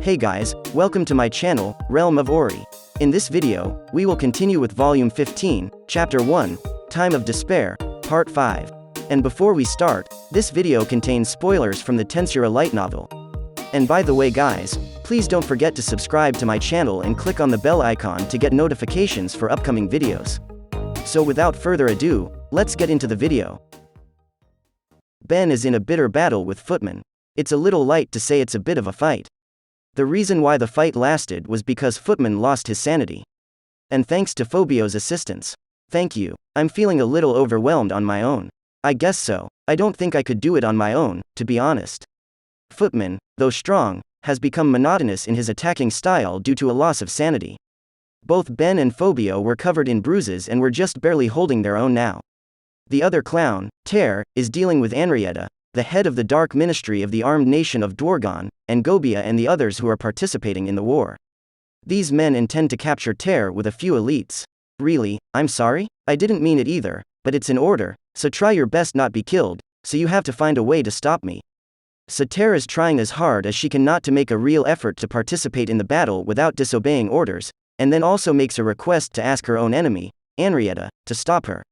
Hey guys, welcome to my channel, Realm of Ori. In this video, we will continue with Volume 15, Chapter 1, Time of Despair, Part 5. And before we start, this video contains spoilers from the Tensura Light Novel. And by the way guys, please don't forget to subscribe to my channel and click on the bell icon to get notifications for upcoming videos. So without further ado, let's get into the video. Ben is in a bitter battle with Footman. It's a little light to say it's a bit of a fight. The reason why the fight lasted was because Footman lost his sanity. And thanks to Phobio's assistance. Thank you. I'm feeling a little overwhelmed on my own. I guess so. I don't think I could do it on my own, to be honest. Footman, though strong, has become monotonous in his attacking style due to a loss of sanity. Both Ben and Phobio were covered in bruises and were just barely holding their own now. The other clown, Ter, is dealing with Henrietta, the head of the Dark Ministry of the armed nation of Dwargon, and Gobia and the others who are participating in the war. These men intend to capture Ter with a few elites. Really, I'm sorry? I didn't mean it either, but it's an order, so try your best not be killed, so you have to find a way to stop me. So Ter is trying as hard as she can not to make a real effort to participate in the battle without disobeying orders, and then also makes a request to ask her own enemy, Henrietta, to stop her.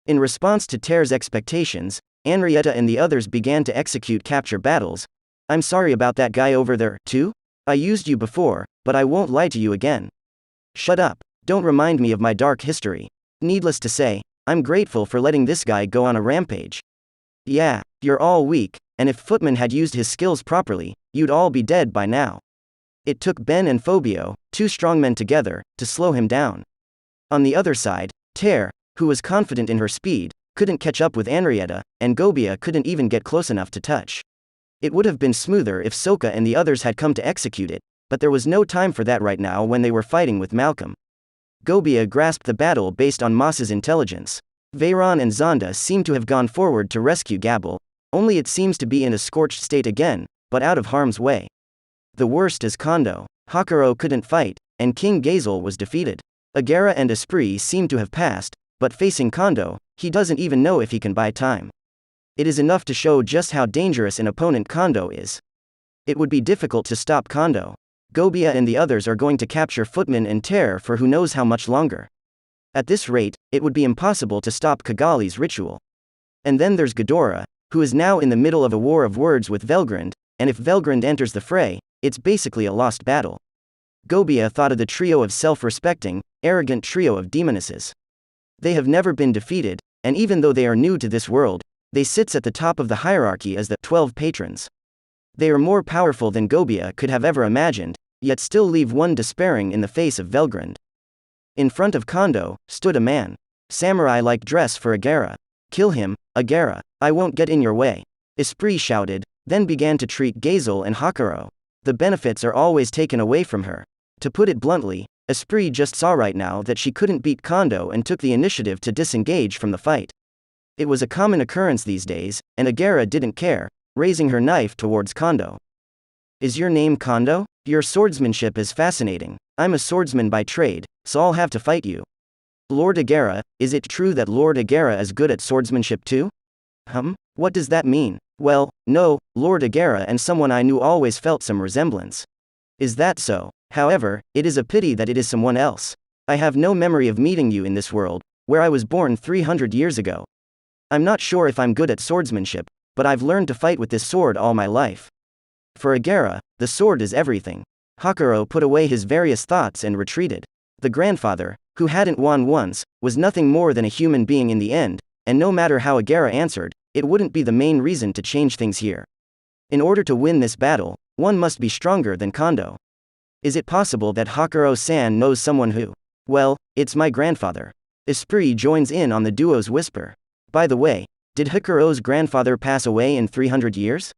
In response to Ter's expectations, Henrietta and the others began to execute capture battles. I'm sorry about that guy over there, too? I used you before, but I won't lie to you again. Shut up. Don't remind me of my dark history. Needless to say, I'm grateful for letting this guy go on a rampage. Yeah, you're all weak, and if Footman had used his skills properly, you'd all be dead by now. It took Ben and Phobio, two strong men together, to slow him down. On the other side, Ter, who was confident in her speed, couldn't catch up with Henrietta, and Gobia couldn't even get close enough to touch. It would have been smoother if Soka and the others had come to execute it, but there was no time for that right now when they were fighting with Malcolm. Gobia grasped the battle based on Moss's intelligence. Veyron and Zonda seem to have gone forward to rescue Gabble, only it seems to be in a scorched state again, but out of harm's way. The worst is Kondo. Hakuro couldn't fight, and King Gazel was defeated. Agera and Esprit seem to have passed, but facing Kondo, he doesn't even know if he can buy time. It is enough to show just how dangerous an opponent Kondo is. It would be difficult to stop Kondo. Gobia and the others are going to capture Footman and Ter for who knows how much longer. At this rate, it would be impossible to stop Kagali's ritual. And then there's Gedora, who is now in the middle of a war of words with Velgrynd, and if Velgrynd enters the fray, it's basically a lost battle. Gobia thought of the trio of self-respecting, arrogant trio of demonesses. They have never been defeated, and even though they are new to this world, they sit at the top of the hierarchy as the 12 patrons. They are more powerful than Gobia could have ever imagined, yet still leave one despairing in the face of Velgrynd. In front of Kondo, stood a man. Samurai-like dress for Agera. Kill him, Agera, I won't get in your way. Esprit shouted, then began to treat Gazel and Hakuro. The benefits are always taken away from her. To put it bluntly, Esprit just saw right now that she couldn't beat Kondo and took the initiative to disengage from the fight. It was a common occurrence these days, and Agera didn't care, raising her knife towards Kondo. Is your name Kondo? Your swordsmanship is fascinating. I'm a swordsman by trade, so I'll have to fight you. Lord Agera, is it true that Lord Agera is good at swordsmanship too? What does that mean? Well, no, Lord Agera and someone I knew always felt some resemblance. Is that so? However, it is a pity that it is someone else. I have no memory of meeting you in this world, where I was born 300 years ago. I'm not sure if I'm good at swordsmanship, but I've learned to fight with this sword all my life. For Agera, the sword is everything. Hakuro put away his various thoughts and retreated. The grandfather, who hadn't won once, was nothing more than a human being in the end, and no matter how Agera answered, it wouldn't be the main reason to change things here. In order to win this battle, one must be stronger than Kondo. Is it possible that Hakuro-san knows someone who? Well, it's my grandfather. Esprit joins in on the duo's whisper. By the way, did Hakuro's grandfather pass away in 300 years?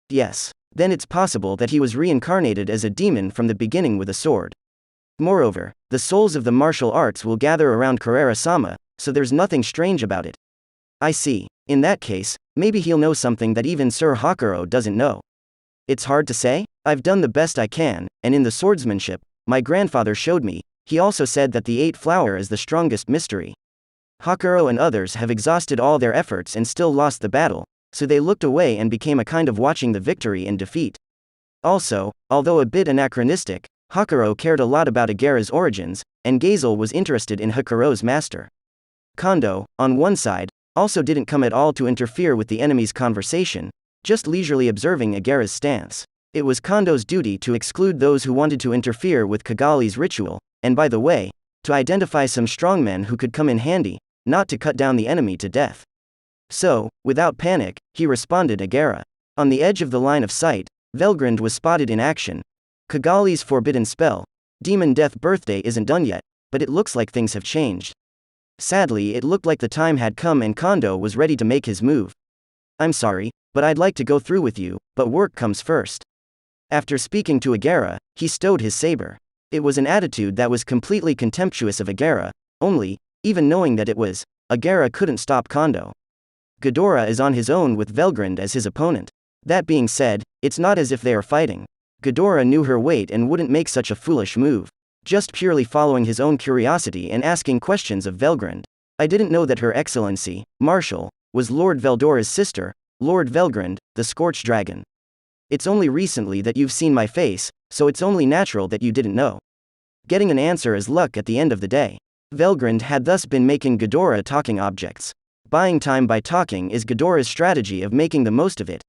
Yes. Then it's possible that he was reincarnated as a demon from the beginning with a sword. Moreover, the souls of the martial arts will gather around Carrera-sama, so there's nothing strange about it. I see. In that case, maybe he'll know something that even Sir Hakuro doesn't know. It's hard to say. I've done the best I can, and in the swordsmanship, my grandfather showed me, he also said that the 8 flower is the strongest mystery. Hakuro and others have exhausted all their efforts and still lost the battle, so they looked away and became a kind of watching the victory and defeat. Also, although a bit anachronistic, Hakuro cared a lot about Agera's origins, and Gazel was interested in Hakuro's master. Kondo, on one side, also didn't come at all to interfere with the enemy's conversation, just leisurely observing Agera's stance. It was Kondo's duty to exclude those who wanted to interfere with Kagali's ritual, and by the way, to identify some strongmen who could come in handy, not to cut down the enemy to death. So, without panic, he responded Agera. On the edge of the line of sight, Velgrynd was spotted in action. Kagali's forbidden spell, Demon Death Birthday, isn't done yet, but it looks like things have changed. Sadly, it looked like the time had come and Kondo was ready to make his move. I'm sorry, but I'd like to go through with you, but work comes first. After speaking to Agera, he stowed his saber. It was an attitude that was completely contemptuous of Agera, only, even knowing that it was, Agera couldn't stop Kondo. Gedora is on his own with Velgrynd as his opponent. That being said, it's not as if they are fighting. Gedora knew her weight and wouldn't make such a foolish move. Just purely following his own curiosity and asking questions of Velgrynd. I didn't know that Her Excellency, Marshal, was Lord Veldora's sister, Lord Velgrynd, the Scorched Dragon. It's only recently that you've seen my face, so it's only natural that you didn't know. Getting an answer is luck at the end of the day. Velgrynd had thus been making Gedora talking objects. Buying time by talking is Gedora's strategy of making the most of it.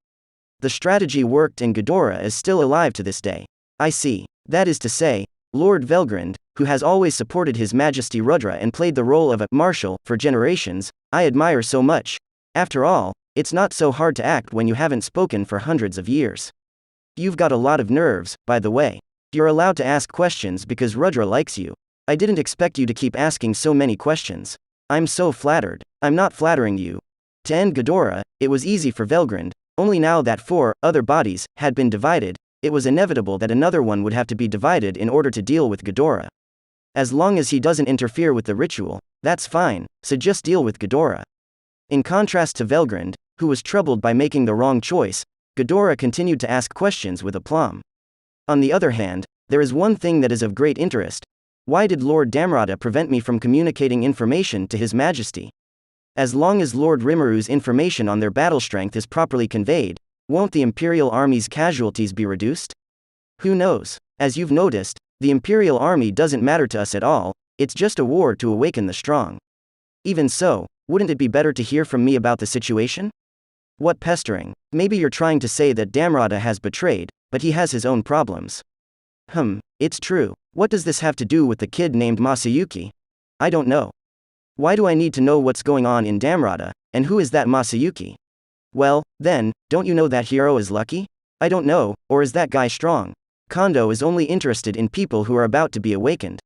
The strategy worked and Gedora is still alive to this day. I see. That is to say, Lord Velgrynd, who has always supported His Majesty Rudra and played the role of a marshal for generations, I admire so much. After all, it's not so hard to act when you haven't spoken for hundreds of years. You've got a lot of nerves, by the way. You're allowed to ask questions because Rudra likes you. I didn't expect you to keep asking so many questions. I'm so flattered. I'm not flattering you. To end Gedora, it was easy for Velgrynd, only now that 4 other bodies had been divided, it was inevitable that another one would have to be divided in order to deal with Gedora. As long as he doesn't interfere with the ritual, that's fine, so just deal with Gedora. In contrast to Velgrynd, who was troubled by making the wrong choice, Gedora continued to ask questions with aplomb. On the other hand, there is one thing that is of great interest. Why did Lord Damrata prevent me from communicating information to His Majesty? As long as Lord Rimuru's information on their battle strength is properly conveyed, won't the Imperial Army's casualties be reduced? Who knows? As you've noticed, the Imperial Army doesn't matter to us at all, it's just a war to awaken the strong. Even so, wouldn't it be better to hear from me about the situation? What pestering. Maybe you're trying to say that Damrata has betrayed, but he has his own problems. It's true. What does this have to do with the kid named Masayuki? I don't know. Why do I need to know what's going on in Damrata, and who is that Masayuki? Well, then, don't you know that hero is lucky? I don't know, or is that guy strong? Kondo is only interested in people who are about to be awakened.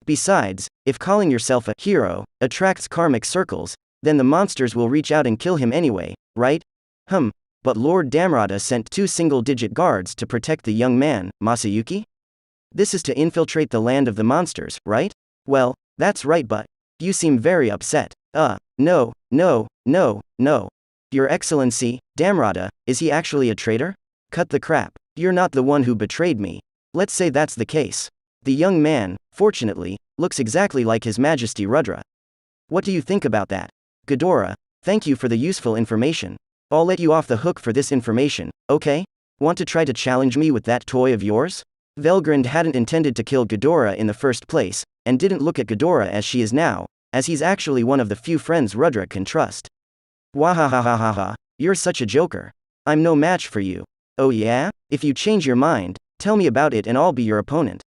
Besides, if calling yourself a hero attracts karmic circles, then the monsters will reach out and kill him anyway, right? But Lord Damrata sent 2 single-digit guards to protect the young man, Masayuki? This is to infiltrate the land of the monsters, right? Well, that's right, but you seem very upset. No. Your Excellency, Damrata, is he actually a traitor? Cut the crap. You're not the one who betrayed me. Let's say that's the case. The young man, fortunately, looks exactly like His Majesty Rudra. What do you think about that? Gedora, thank you for the useful information. I'll let you off the hook for this information, okay? Want to try to challenge me with that toy of yours? Velgrynd hadn't intended to kill Gedora in the first place, and didn't look at Gedora as she is now, as he's actually one of the few friends Rudra can trust. Wahahahaha, you're such a joker. I'm no match for you. Oh yeah? If you change your mind, tell me about it and I'll be your opponent.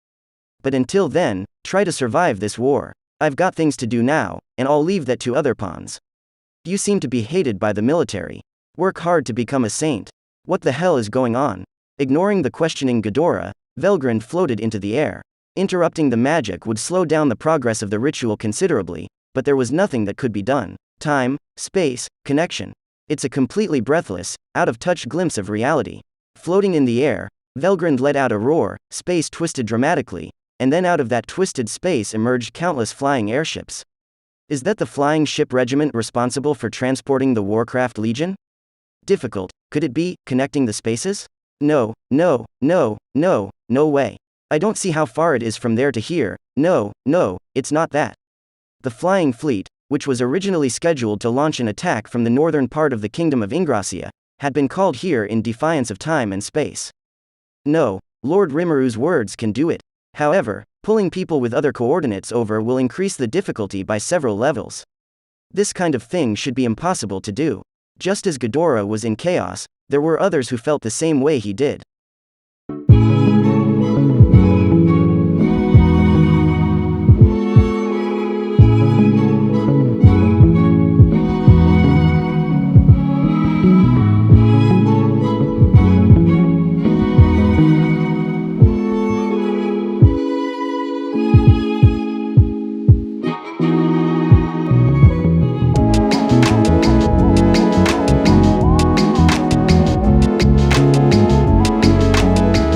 But until then, try to survive this war. I've got things to do now, and I'll leave that to other pawns. You seem to be hated by the military. Work hard to become a saint. What the hell is going on? Ignoring the questioning Gedora, Velgrynd floated into the air. Interrupting the magic would slow down the progress of the ritual considerably, but there was nothing that could be done. Time, space, connection. It's a completely breathless, out-of-touch glimpse of reality. Floating in the air, Velgrynd let out a roar, space twisted dramatically, and then out of that twisted space emerged countless flying airships. Is that the flying ship regiment responsible for transporting the Warcraft Legion? Difficult. Could it be connecting the spaces? No way. I don't see how far it is from there to here. No, it's not that. The flying fleet, which was originally scheduled to launch an attack from the northern part of the Kingdom of Ingracia, had been called here in defiance of time and space. No, Lord Rimuru's words can do it. However, pulling people with other coordinates over will increase the difficulty by several levels. This kind of thing should be impossible to do. Just as Gedora was in chaos, there were others who felt the same way he did.